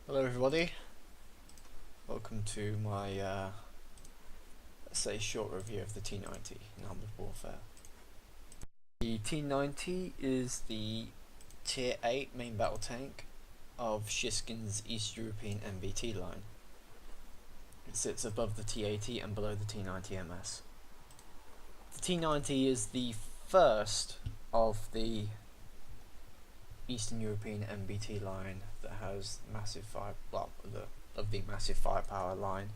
Hello everybody, welcome to my let's say short review of the T-90 in Armoured Warfare. The T-90 is the Tier 8 main battle tank of Shishkin's East European MBT line. It sits above the T-80 and below the T-90 MS. The T-90 is the first of the Eastern European MBT line that has massive the massive firepower line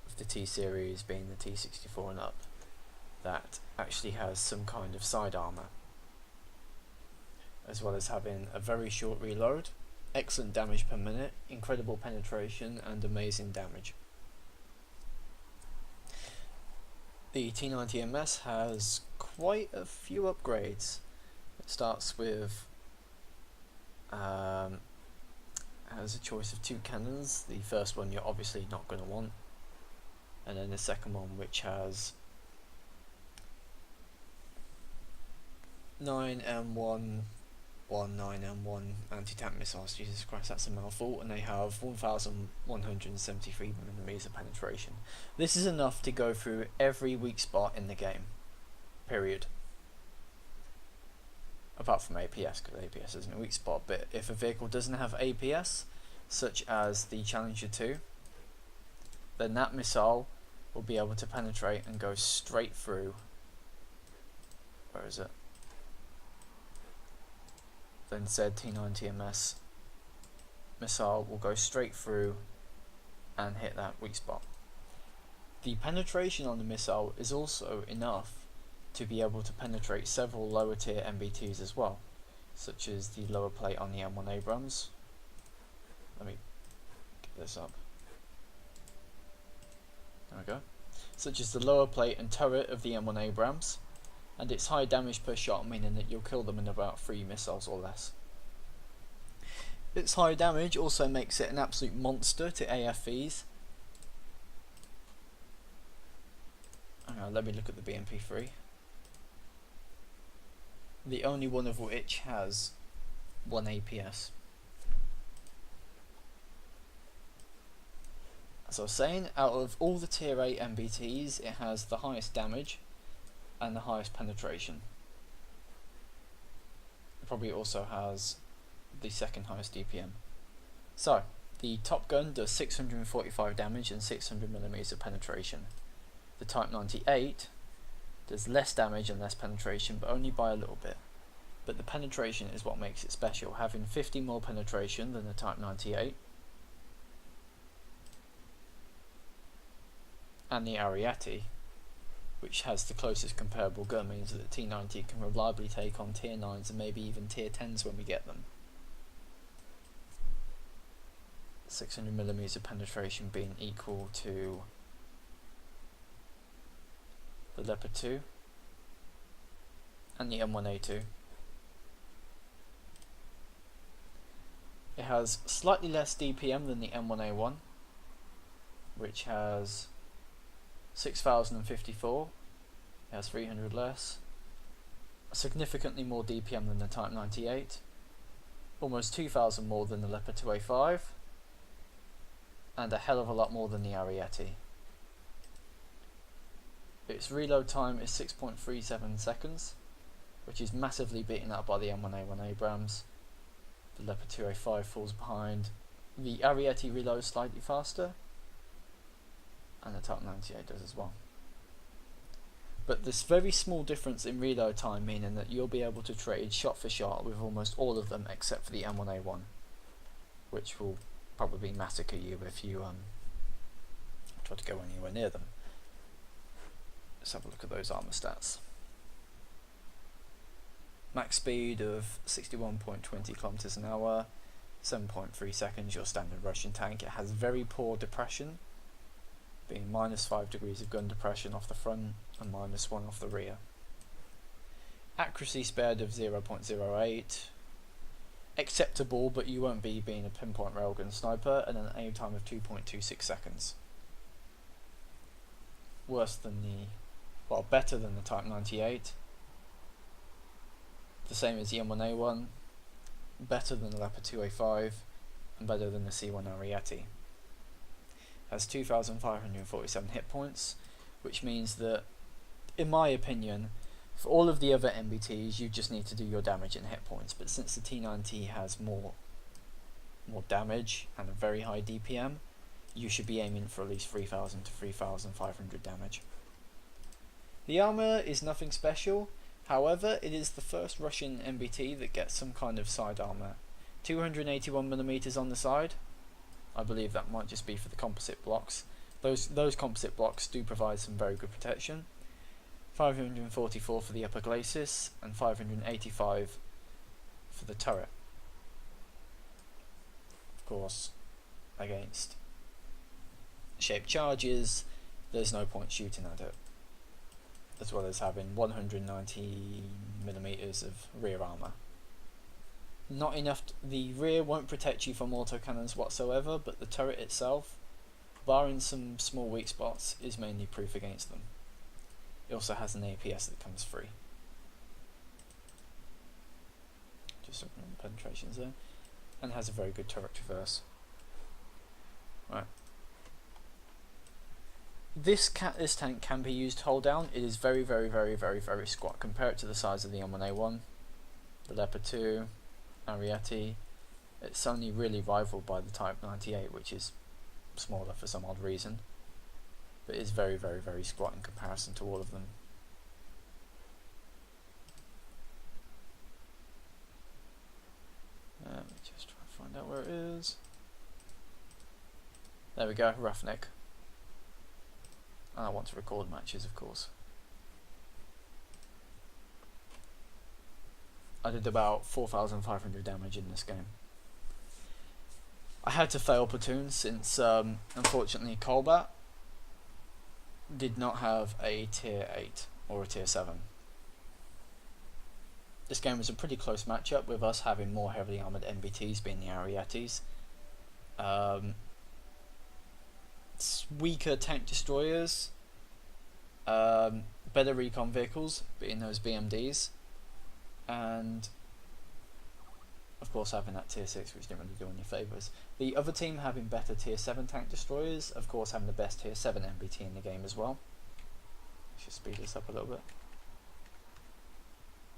of the T series being the T64 and up that actually has some kind of side armour, as well as having a very short reload, excellent damage per minute, incredible penetration and amazing damage. The T-90 MS has quite a few upgrades. It starts with has a choice of two cannons. The first one you're obviously not going to want, and then the second one which has 9M1 9M1 anti-tank missiles. Jesus Christ, that's a mouthful. And they have 1173mm of penetration. This is enough to go through every weak spot in the game, period. Apart from APS, because APS isn't a weak spot, but if a vehicle doesn't have APS, such as the Challenger 2, then that missile will be able to penetrate and go straight through. Where is it? Then said T-90 MS missile will go straight through and hit that weak spot. The penetration on the missile is also enough to be able to penetrate several lower tier MBTs as well, such as the lower plate on the M1 Abrams. Let me get this up. There we go. Such as the lower plate and turret of the M1 Abrams, and its high damage per shot, meaning that you'll kill them in about 3 missiles or less. Its high damage also makes it an absolute monster to AFVs. Let me look at the BMP3. The only one of which has 1 APS. As I was saying, out of all the tier 8 MBTs, it has the highest damage and the highest penetration. It probably also has the second highest DPM. So, the Top Gun does 645 damage and 600mm of penetration. The Type 98 does less damage and less penetration, but only by a little bit. But the penetration is what makes it special, having 50 more penetration than the Type 98. And the Ariete, which has the closest comparable gun, means that the T-90 can reliably take on tier 9s and maybe even tier 10s when we get them. 600mm of penetration being equal to the Leopard 2 and the M1A2. It has slightly less DPM than the M1A1, which has 6054. It has 300 less. Significantly more DPM than the Type 98. Almost 2000 more than the Leopard 2A5. And a hell of a lot more than the Ariete. Its reload time is 6.37 seconds, which is massively beaten out by the M1A1 Abrams. The Leopard 2A5 falls behind. The Ariete reloads slightly faster, and the Type 98 does as well. But this very small difference in reload time, meaning that you'll be able to trade shot for shot with almost all of them except for the M1A1, which will probably massacre you if you try to go anywhere near them. Let's have a look at those armor stats. Max speed of 61.20 kilometers an hour, 7.3 seconds, your standard Russian tank. It has very poor depression, being -5 degrees of gun depression off the front and -1 off the rear. Accuracy spared of 0.08, acceptable, but you won't be being a pinpoint railgun sniper, and an aim time of 2.26 seconds. Better than the Type 98, the same as the M1A1, better than the Leopard 2A5, and better than the C1 Ariete. Has 2,547 hit points, which means that, in my opinion, for all of the other MBTs, you just need to do your damage and hit points. But since the T-90 has more damage and a very high DPM, you should be aiming for at least 3,000 to 3,500 damage. The armor is nothing special. However, it is the first Russian MBT that gets some kind of side armor. 281mm on the side. I believe that might just be for the composite blocks. Those composite blocks do provide some very good protection. 544 for the upper glacis and 585 for the turret. Of course, against shaped charges, there's no point shooting at it. As well as having 190mm of rear armor. Not enough. The rear won't protect you from autocannons whatsoever, but the turret itself, barring some small weak spots, is mainly proof against them. It also has an APS that comes free. Just some penetrations there, and has a very good turret traverse. Right. This tank can be used hold down. It is very squat. Compare it to the size of the M1A1, the Leopard 2, Ariete. It's only really rivaled by the Type 98, which is smaller for some odd reason, but it's very squat in comparison to all of them. Let me just try to find out where it is. There we go, Roughneck. And I want to record matches, of course. I did about 4,500 damage in this game. I had to fail platoons since, unfortunately, Colbat did not have a tier 8 or a tier 7. This game was a pretty close matchup, with us having more heavily armoured MBTs being the Arietes. Weaker tank destroyers, better recon vehicles being those BMDs, and of course having that tier 6, which didn't really do any favours. The other team having better tier 7 tank destroyers, of course having the best tier 7 MBT in the game as well. Should speed this up a little bit.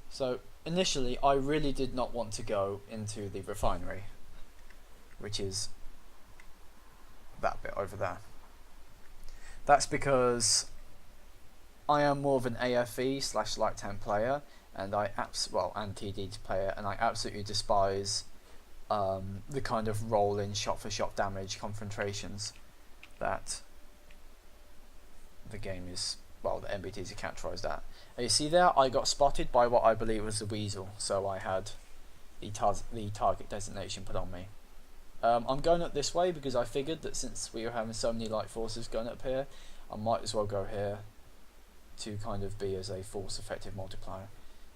So initially I really did not want to go into the refinery, which is that bit over there. That's because I am more of an AFE / light tank player, and and TD player, and I absolutely despise the kind of roll-in shot-for-shot damage confrontations that the game is, well, the MBTs are characterised at. And you see there, I got spotted by what I believe was the Weasel, so I had the target designation put on me. I'm going up this way because I figured that since we were having so many light forces going up here, I might as well go here to kind of be as a force effective multiplier.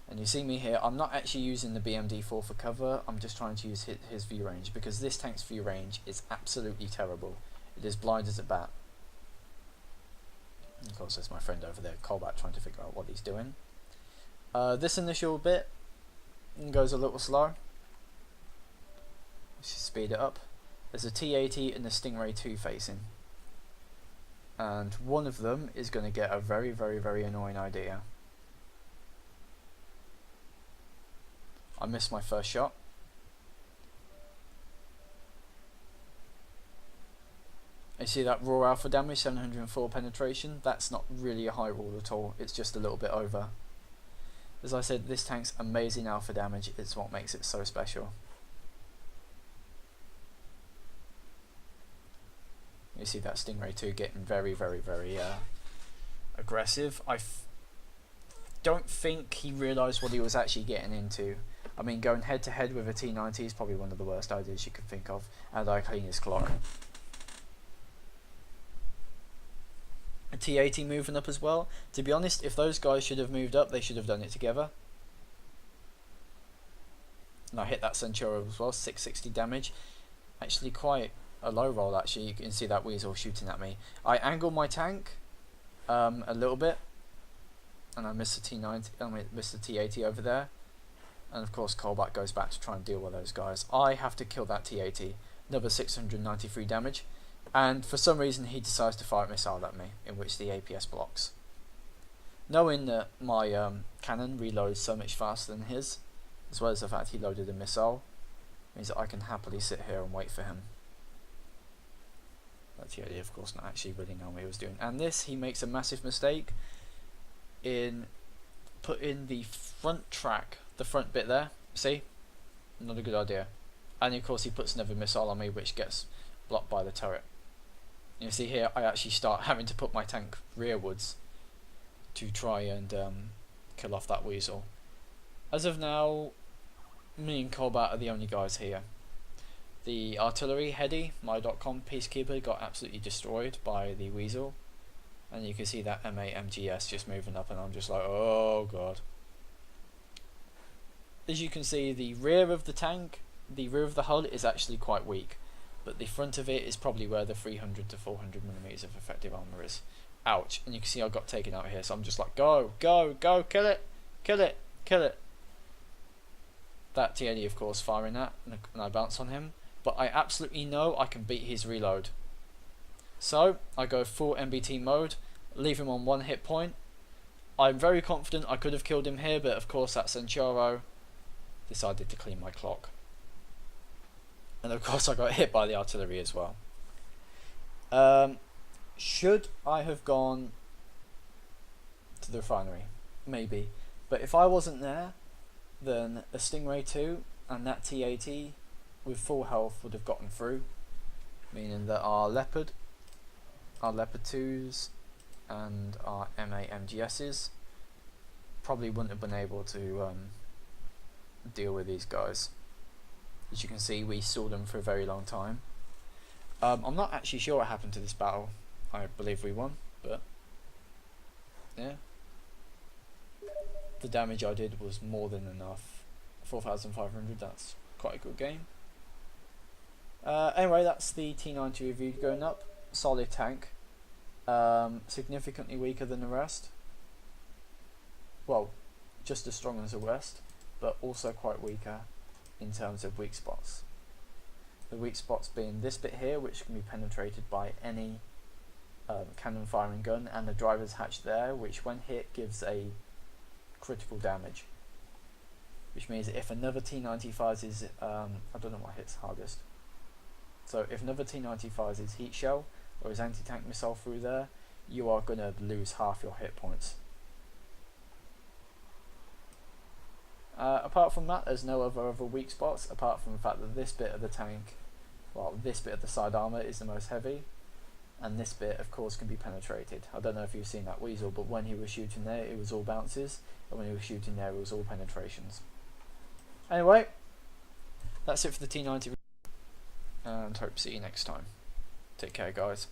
And you see me here, I'm not actually using the BMD4 for cover, I'm just trying to use his view range, because this tank's view range is absolutely terrible. It is blind as a bat. And of course there's my friend over there, Colbat, trying to figure out what he's doing. This initial bit goes a little slow. Let's just speed it up. There's a T-80 and a Stingray 2 facing, and one of them is going to get a very annoying idea. I missed my first shot. You see that raw alpha damage, 704 penetration? That's not really a high roll at all, it's just a little bit over. As I said, this tank's amazing alpha damage, it's what makes it so special. You see that Stingray 2 getting very aggressive. I don't think he realised what he was actually getting into. I mean, going head to head with a T-90 is probably one of the worst ideas you could think of, and I clean his clock. A T-80 moving up as well. To be honest, if those guys should have moved up, they should have done it together. And I hit that Centurion as well, 660 damage. Actually quite a low roll actually, you can see that Weasel shooting at me. I angled my tank a little bit, and I missed the T-90, I missed the T-80 over there. And of course Colbat goes back to try and deal with those guys. I have to kill that T-80. another 693 damage, and for some reason he decides to fire a missile at me, in which the APS blocks. Knowing that my cannon reloads so much faster than his, as well as the fact he loaded a missile, means that I can happily sit here and wait for him. That's the idea, of course, not actually really knowing what he was doing. And this, he makes a massive mistake in putting the front track, the front bit there, see? Not a good idea. And of course he puts another missile on me, which gets blocked by the turret. You see here, I actually start having to put my tank rearwards to try and kill off that weasel. As of now, me and Colbert are the only guys here. The artillery heady, my .com peacekeeper, got absolutely destroyed by the weasel, and you can see that MA MGS just moving up, and I'm just like, oh god. As you can see, the rear of the tank, the rear of the hull is actually quite weak, but the front of it is probably where the 300 to 400 millimeters of effective armor is. Ouch! And you can see I got taken out here, so I'm just like, go, go, go, kill it, kill it, kill it. That T-90, of course, firing that, and I bounce on him, but I absolutely know I can beat his reload. So I go full MBT mode, leave him on 1 hit point. I'm very confident I could have killed him here, but of course that Centauro decided to clean my clock. And of course I got hit by the artillery as well. Should I have gone to the refinery? Maybe. But if I wasn't there, then a Stingray 2 and that T-80 with full health would have gotten through. Meaning that our Leopard 2s and our MA MGSs probably wouldn't have been able to deal with these guys. As you can see, we saw them for a very long time. I'm not actually sure what happened to this battle. I believe we won, but yeah. The damage I did was more than enough. 4,500, that's quite a good game. Anyway, that's the T-90 review going up. Solid tank. Significantly weaker than the rest. Well, just as strong as the rest, but also quite weaker in terms of weak spots. The weak spots being this bit here, which can be penetrated by any cannon firing gun, and the driver's hatch there, which when hit gives a critical damage. Which means that if another T-90 fires his, I don't know what hits hardest. So if another T-90 fires his heat shell or his anti-tank missile through there, you are going to lose half your hit points. Apart from that, there's no other weak spots, apart from the fact that this bit of the tank, well, this bit of the side armour is the most heavy, and this bit, of course, can be penetrated. I don't know if you've seen that weasel, but when he was shooting there, it was all bounces, and when he was shooting there, it was all penetrations. Anyway, that's it for the T-90, and hope to see you next time. Take care, guys.